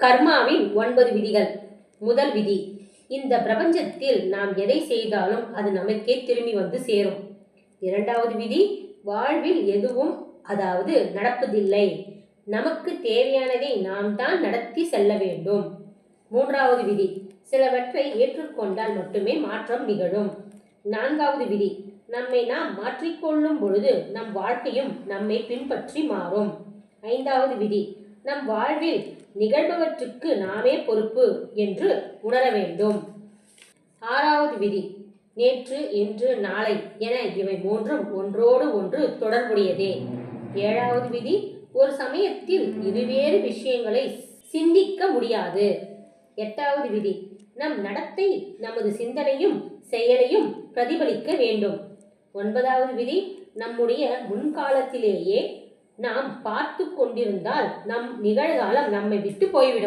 கர்மாவின் 9 விதிகள். முதல் விதி, இந்த பிரபஞ்சத்தில் நாம் எதை செய்தாலும் அது நமக்கே திரும்பி வந்து சேரும். இரண்டாவது விதி, வாழ்வில் எதுவும் நடப்பதில்லை, நமக்கு தேவையானதை நாம் தான் நடத்தி செல்ல வேண்டும். மூன்றாவது விதி, சிலவற்றை ஏற்றுக்கொண்டால் மட்டுமே மாற்றம் நிகழும். நான்காவது விதி, நம்மை நாம் மாற்றிக்கொள்ளும் பொழுது நம் வாழ்க்கையும் நம்மை பின்பற்றி மாறும். ஐந்தாவது விதி, நம் வாழ்வில் நிகழ்பவற்றுக்கு நாமே பொறுப்பு என்று உணர வேண்டும். ஆறாவது விதி, நேற்று, இன்று, நாளை என இவை மூன்றும் ஒன்றோடு ஒன்று தொடர்புடையதே. ஏழாவது விதி, ஒரு சமயத்தில் இருவேறு விஷயங்களை சிந்திக்க முடியாது. எட்டாவது விதி, நம் நடத்தை நமது சிந்தனையும் செயலையும் பிரதிபலிக்க வேண்டும். ஒன்பதாவது விதி, நம்முடைய முன்காலத்திலேயே நாம் பார்த்து கொண்டிருந்தால் நம் நிகழ்காலம் நம்மை விட்டு போய்விடும்.